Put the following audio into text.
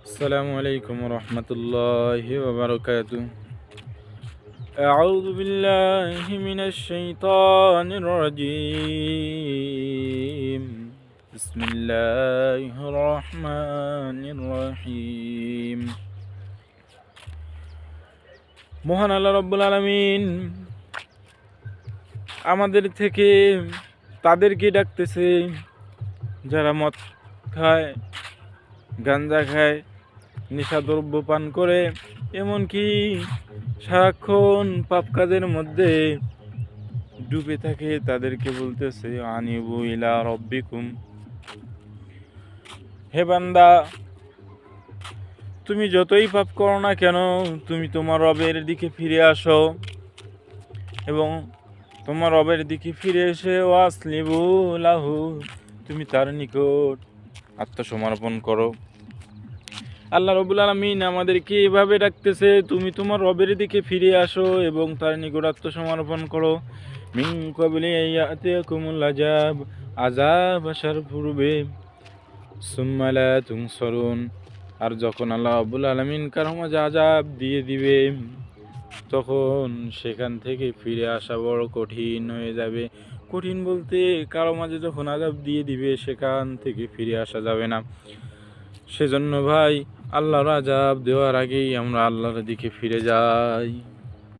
السلام عليكم ورحمة الله وبركاته. أعوذ بالله من الشيطان الرجيم. بسم الله الرحمن الرحيم. মহান আল্লাহ রাব্বুল আলামিন আমাদের থেকে তাদেরকে ডাকতেছে যারা মদ খায়, গাঞ্জা খায়, নেশাদ্রব্য পান করে, এমনকি সারাক্ষণ পাপ কাজের মধ্যে ডুবে থাকে। তাদেরকে বলতেছে আনিবু ইলা রব্বিকুম, হে বান্দা, তুমি যতই পাপ করো না কেন, তুমি তোমার রবের দিকে ফিরে আসো এবং তোমার রবের দিকে ফিরে এসে ওয়াসলিবু লাহু, তুমি তার নিকট আত্মসমর্পণ করো। আল্লাহ রাব্বুল আলামিন আমাদেরকে এভাবে ডাকতেছে, তুমি তোমার রবের দিকে ফিরে আসো এবং তার নিকট আত্মসমর্পণ করো। মিন ক্বাবলি আয়াতিয়াকুমুল আযাব, আযাব আসার পূর্বে, সুম্মা লা তুনসারুন, আর যখন আল্লাহ রাব্বুল আলামিন কারো মাঝে আযাব দিয়ে দিবে, তখন সেখান থেকে ফিরে আসা বড় কঠিন হয়ে যাবে। কঠিন বলতে, কারো মাঝে যখন আযাব দিয়ে দিবে সেখান থেকে ফিরে আসা যাবে না। সেজন্য ভাই, আল্লাহর আযাব দেওয়ার আগেই আমরা আল্লাহর দিকে ফিরে যাই।